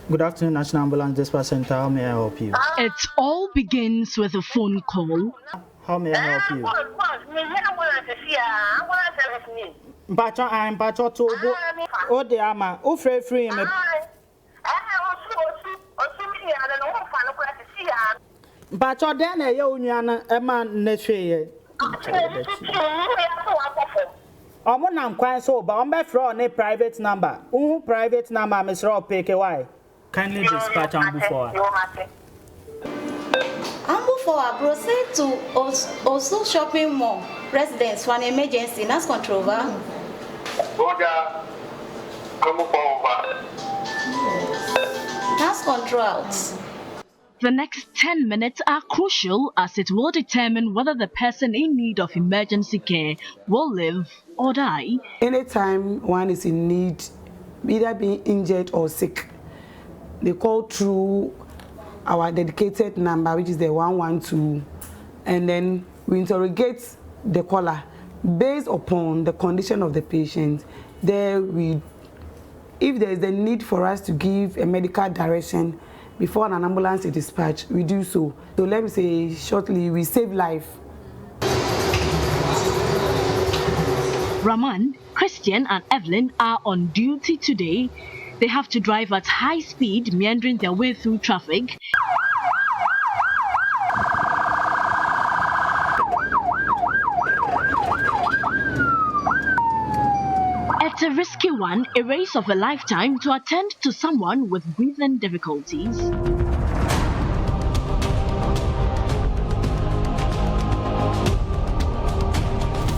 Good afternoon, National Ambulance Dispatch Center. How may I help you? It all begins with a phone call. How may I help you? I'm Pacho Togo. Oh, the ama. Oh, free me. Pacho, then a young man, Neshe. I'm quite so, but I'm back from a private number. Private number, Mr. PKY. Kindly dispatch Ambu for. Ambu for proceed to also shopping mall residents for an emergency. That's control. That's control out. The next 10 minutes are crucial as it will determine whether the person in need of emergency care will live or die. Anytime one is in need, either being injured or sick, they call through our dedicated number, which is the 112, and then we interrogate the caller based upon the condition of the patient. There if there is a need for us to give a medical direction before an ambulance is dispatched, we do so. So let me say shortly, we save life. Raman, Christian and Evelyn are on duty today. They have to drive at high speed, meandering their way through traffic. It's a risky one, a race of a lifetime to attend to someone with breathing difficulties.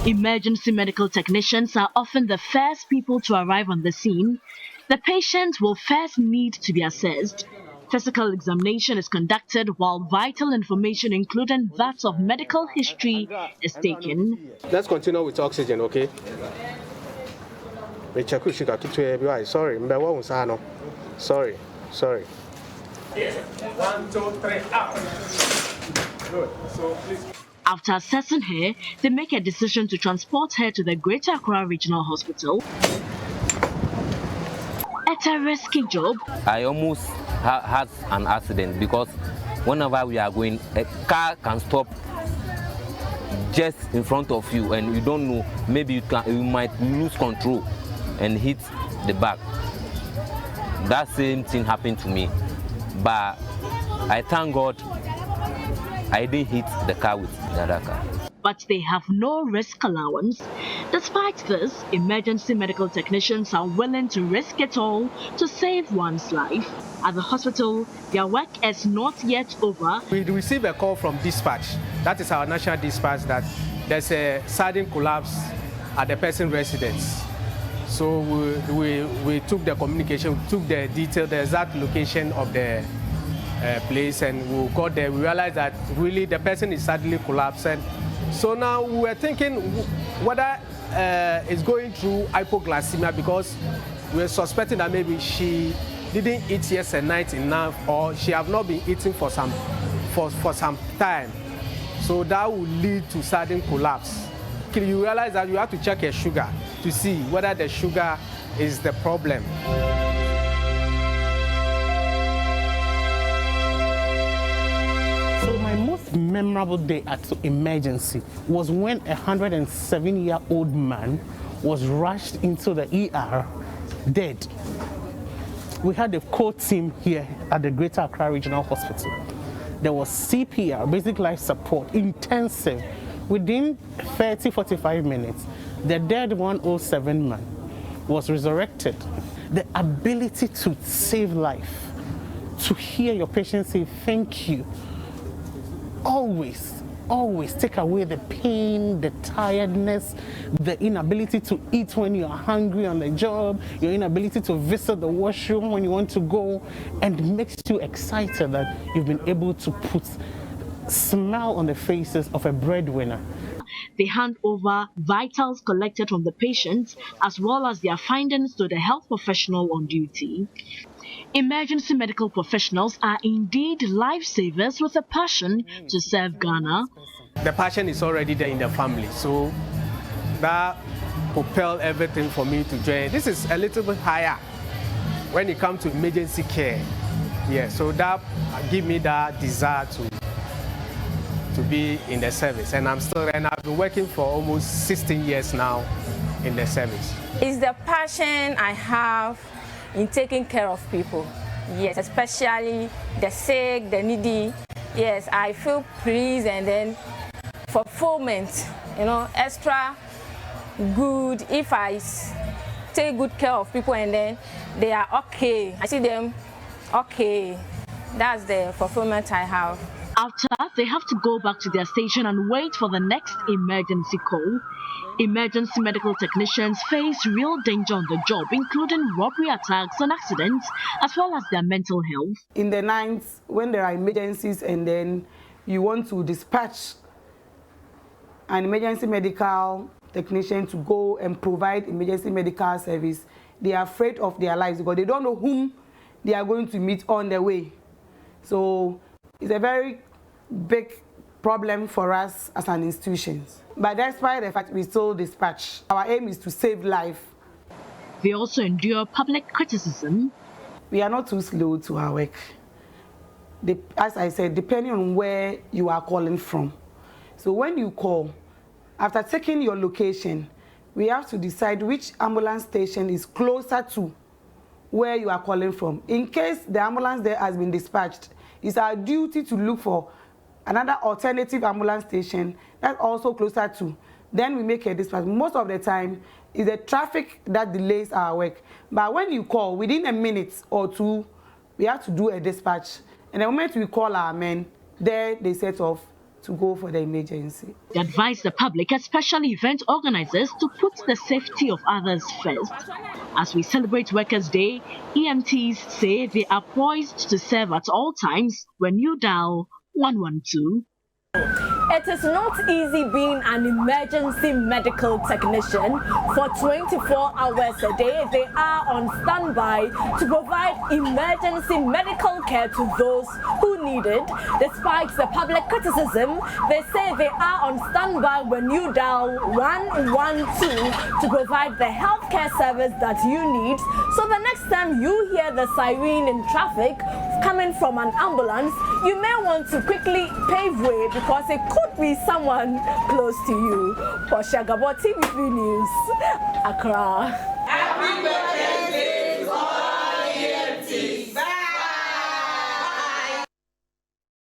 Emergency medical technicians are often the first people to arrive on the scene. The patient will first need to be assessed. Physical examination is conducted while vital information, including that of medical history, is taken. Let's continue with oxygen, okay? Sorry. Sorry. 1, 2, 3, out. Good. So please. After assessing her, they make a decision to transport her to the Greater Accra Regional Hospital. It's a risky job. I almost had an accident because whenever we are going, a car can stop just in front of you and you don't know, maybe you might lose control and hit the back. That same thing happened to me, but I thank God I didn't hit the car with the other car. But they have no risk allowance. Despite this, emergency medical technicians are willing to risk it all to save one's life. At the hospital, their work is not yet over. We received a call from dispatch. That is our national dispatch, that there's a sudden collapse at the person's residence. So we took the communication, we took the detail, the exact location of the place, and we got there. We realized that really the person is suddenly collapsing. So now we were thinking whether it's going through hypoglycemia, because we were suspecting that maybe she didn't eat yesterday night enough, or she have not been eating for some time. So that will lead to sudden collapse. You realize that you have to check your sugar to see whether the sugar is the problem. So my most memorable day at emergency was when a 107-year-old man was rushed into the ER dead. We had a core team here at the Greater Accra Regional Hospital. There was CPR, basic life support, intensive. Within 30-45 minutes, the dead 107 man was resurrected. The ability to save life, to hear your patient say thank you, always take away the pain, the tiredness, the inability to eat when you're hungry on the job, your inability to visit the washroom when you want to go, and makes you excited that you've been able to put a smile on the faces of a breadwinner. They hand over vitals collected from the patients as well as their findings to the health professional on duty. Emergency medical professionals are indeed lifesavers with a passion to serve Ghana. The passion is already there in the family, so that propelled everything for me to join. This is a little bit higher when it comes to emergency care. Yeah, so that give me that desire to be in the service, and I've been working for almost 16 years now in the service. It's the passion I have in taking care of people. Yes, especially the sick, the needy. Yes, I feel pleased and then fulfillment, you know, extra good if I take good care of people and then they are okay. I see them okay. That's the fulfillment I have. After, they have to go back to their station and wait for the next emergency call. Emergency medical technicians face real danger on the job, including robbery attacks and accidents, as well as their mental health. In the nights, when there are emergencies and then you want to dispatch an emergency medical technician to go and provide emergency medical service, they are afraid of their lives because they don't know whom they are going to meet on their way. So it's a very big problem for us as an institution. But despite the fact we still dispatch, our aim is to save life. They also endure public criticism. We are not too slow to our work. As I said, depending on where you are calling from. So when you call, after taking your location, we have to decide which ambulance station is closer to where you are calling from. In case the ambulance there has been dispatched, it's our duty to look for another alternative ambulance station that's also closer to. Then we make a dispatch. Most of the time, it's the traffic that delays our work. But when you call, within a minute or two, we have to do a dispatch. And the moment we call our men, there they set off to go for the emergency. They advise the public, especially event organizers, to put the safety of others first. As we celebrate Workers' Day, EMTs say they are poised to serve at all times when you dial 112. It is not easy being an emergency medical technician. For 24 hours a day, they are on standby to provide emergency medical care to those who need it. Despite the public criticism, they say they are on standby when you dial 112 to provide the healthcare service that you need. So the next time you hear the siren in traffic coming from an ambulance, you may want to quickly pave way because it could be someone close to you. For Shagabo TV3 News, Accra.